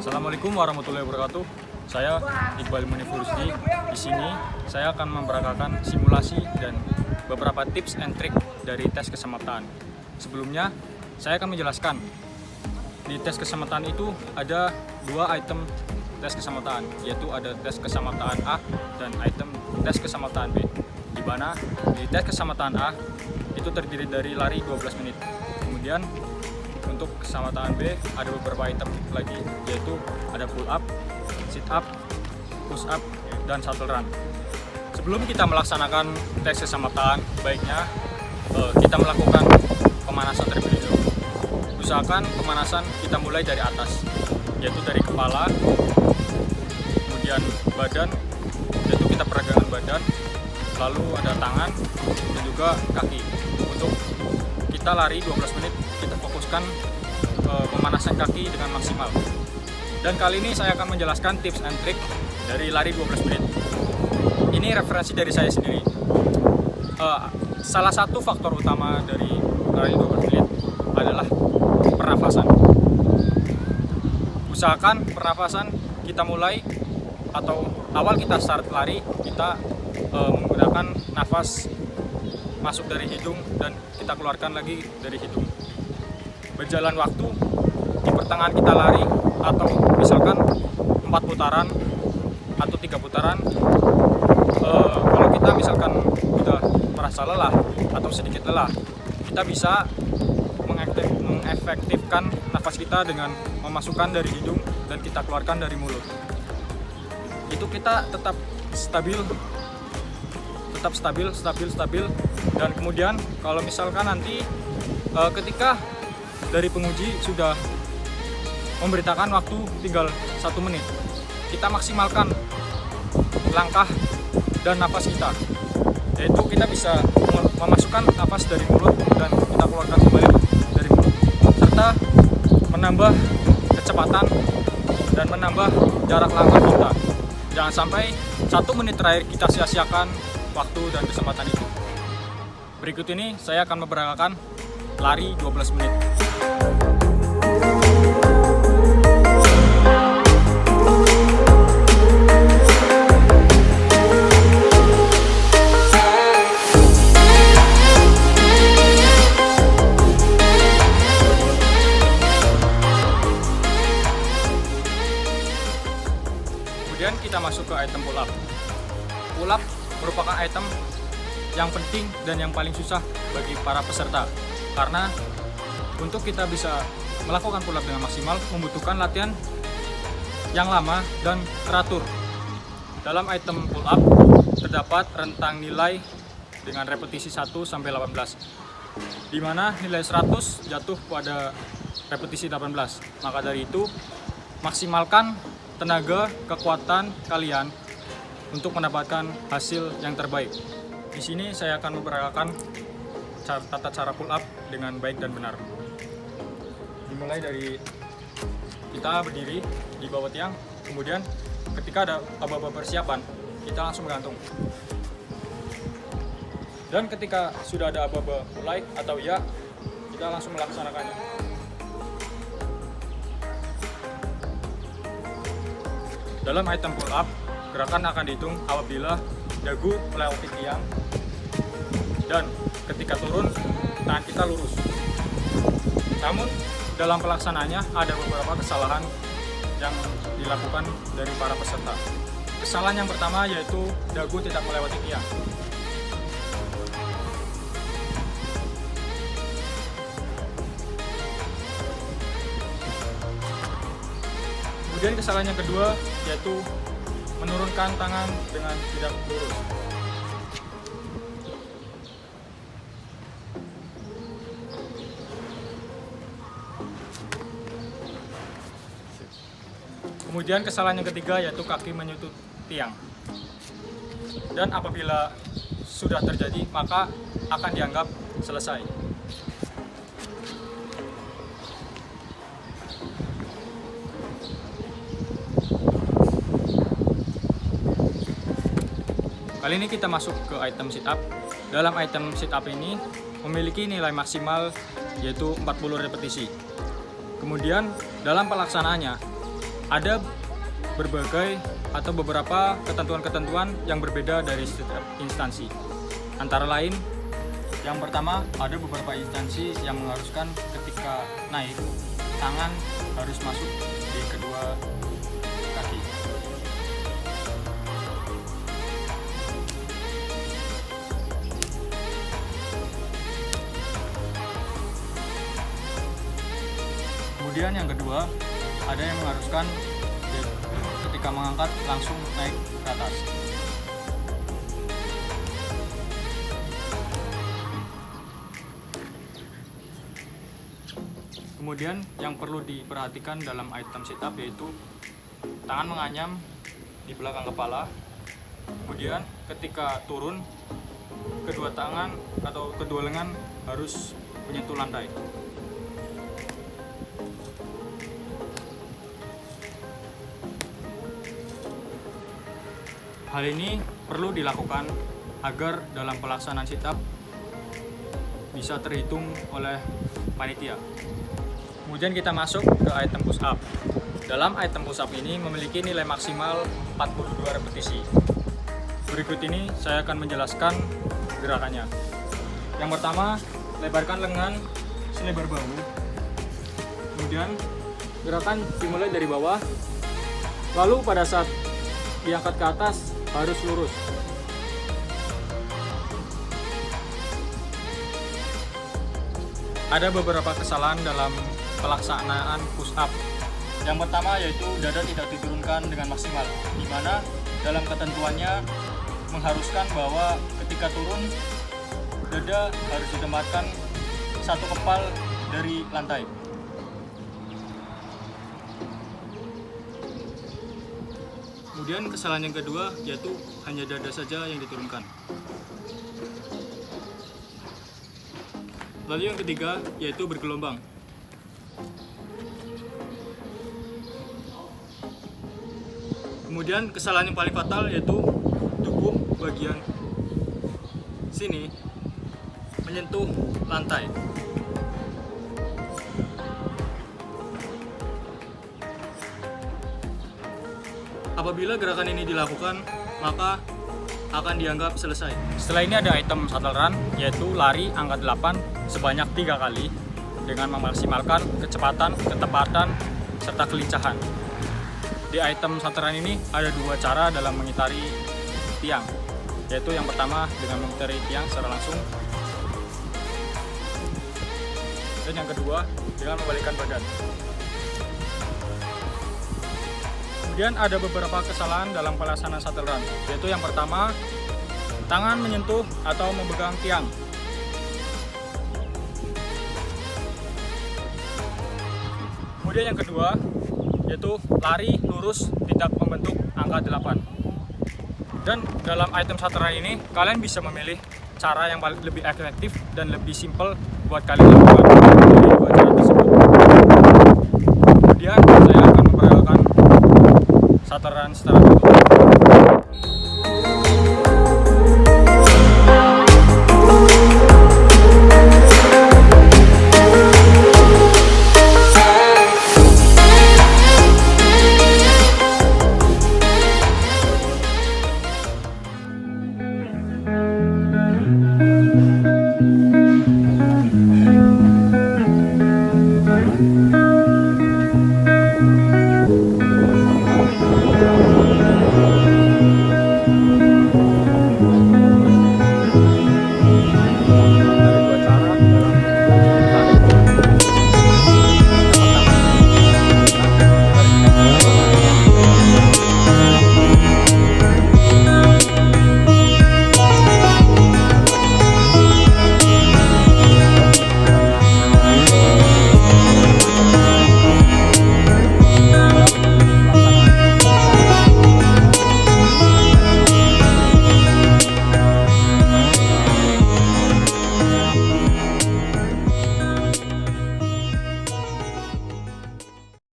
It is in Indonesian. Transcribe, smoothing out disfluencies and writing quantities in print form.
Assalamualaikum warahmatullahi wabarakatuh. Saya Iqbal Munifur Rusdi. Di sini saya akan memperagakan simulasi dan beberapa tips and trik dari tes kesamaptaan. Sebelumnya, saya akan menjelaskan di tes kesamaptaan itu ada dua item tes kesamaptaan, yaitu ada tes kesamaptaan A dan item tes kesamaptaan B. Di mana di tes kesamaptaan A itu terdiri dari lari 12 menit. Kemudian untuk kesamaptaan B ada beberapa item lagi, yaitu ada pull up, sit up, push up, dan shuttle run. Sebelum kita melaksanakan tes kesamaptaan, baiknya kita melakukan pemanasan terlebih dahulu. Usahakan pemanasan kita mulai dari atas, yaitu dari kepala, kemudian badan, yaitu kita peregangan badan, lalu ada tangan, dan juga kaki. Untuk kita lari 12 menit, kita fokuskan pemanasan kaki dengan maksimal. Dan kali ini saya akan menjelaskan tips and trik dari lari 12 menit. Ini referensi dari saya sendiri. Salah satu faktor utama dari lari 12 menit adalah pernafasan. Usahakan pernafasan kita mulai atau awal kita start lari, kita menggunakan nafas masuk dari hidung dan kita keluarkan lagi dari hidung. Berjalan waktu di pertengahan kita lari, atau misalkan 4 putaran atau 3 putaran, kalau kita misalkan sudah merasa lelah atau sedikit lelah, kita bisa mengefektifkan nafas kita dengan memasukkan dari hidung dan kita keluarkan dari mulut. Itu kita tetap stabil, dan kemudian kalau misalkan nanti ketika dari penguji sudah memberitakan waktu tinggal 1 menit, kita maksimalkan langkah dan nafas kita, yaitu kita bisa memasukkan nafas dari mulut dan kita keluarkan kembali dari mulut, serta menambah kecepatan dan menambah jarak langkah kita. Jangan sampai 1 menit terakhir kita sia-siakan waktu dan kesempatan itu. Berikut ini saya akan memperagakan lari 12 menit. Kemudian kita masuk ke item pull up. Pull up merupakan item yang penting dan yang paling susah bagi para peserta, karena untuk kita bisa melakukan pull up dengan maksimal membutuhkan latihan yang lama dan teratur. Dalam item pull up terdapat rentang nilai dengan repetisi 1 sampai 18, di mana nilai 100 jatuh pada repetisi 18. Maka dari itu, maksimalkan tenaga kekuatan kalian untuk mendapatkan hasil yang terbaik. Di sini saya akan memperagakan tata cara pull up dengan baik dan benar. Dimulai dari kita berdiri di bawah tiang, kemudian ketika ada aba-aba persiapan, kita langsung menggantung. Dan ketika sudah ada aba-aba mulai atau ya, kita langsung melaksanakannya. Dalam item pull up, gerakan akan dihitung apabila dagu melewati tiang dan ketika turun, tangan kita lurus. Namun, dalam pelaksanaannya ada beberapa kesalahan yang dilakukan dari para peserta. Kesalahan yang pertama yaitu dagu tidak melewati tiang. Kemudian kesalahan yang kedua yaitu menurunkan tangan dengan tidak lurus. Kemudian kesalahan yang ketiga yaitu kaki menyutut tiang. Dan apabila sudah terjadi, maka akan dianggap selesai. Kali ini kita masuk ke item sit up. Dalam item sit up ini memiliki nilai maksimal yaitu 40 repetisi. Kemudian dalam pelaksanaannya ada berbagai atau beberapa ketentuan-ketentuan yang berbeda dari setiap instansi. Antara lain, yang pertama ada beberapa instansi yang mengharuskan ketika naik, tangan harus masuk di kedua kaki. Kemudian yang kedua, ada yang mengharuskan ketika mengangkat langsung naik ke atas. Kemudian yang perlu diperhatikan dalam item sit up yaitu tangan menganyam di belakang kepala. Kemudian ketika turun, kedua tangan atau kedua lengan harus menyentuh lantai. Hal ini perlu dilakukan agar dalam pelaksanaan sit up bisa terhitung oleh panitia. Kemudian kita masuk ke item push up. Dalam item push up ini memiliki nilai maksimal 42 repetisi. Berikut ini saya akan menjelaskan gerakannya. Yang pertama, lebarkan lengan selebar bahu. Kemudian gerakan dimulai dari bawah. Lalu pada saat diangkat ke atas harus lurus. Ada beberapa kesalahan dalam pelaksanaan push up. Yang pertama yaitu dada tidak diturunkan dengan maksimal, di mana dalam ketentuannya mengharuskan bahwa ketika turun dada harus ditempatkan satu kepal dari lantai. Kemudian kesalahan yang kedua yaitu hanya dada saja yang diturunkan. Lalu yang ketiga yaitu bergelombang. Kemudian kesalahan yang paling fatal yaitu tubuh bagian sini menyentuh lantai. Apabila gerakan ini dilakukan, maka akan dianggap selesai. Setelah ini ada item shuttle run, yaitu lari angka 8 sebanyak 3 kali dengan memaksimalkan kecepatan, ketepatan, serta kelincahan. Di item shuttle run ini ada 2 cara dalam mengitari tiang, yaitu yang pertama dengan mengitari tiang secara langsung, dan yang kedua dengan membalikkan badan. Kemudian ada beberapa kesalahan dalam pelaksanaan shuttle run, yaitu yang pertama, tangan menyentuh atau memegang tiang. Kemudian yang kedua, yaitu lari lurus tidak membentuk angka 8. Dan dalam item shuttle run ini, kalian bisa memilih cara yang lebih efektif dan lebih simpel buat kalian lakukan dari 2 cara tersebut. Kemudian saya akan memperkenalkan shuttle run secara utuh.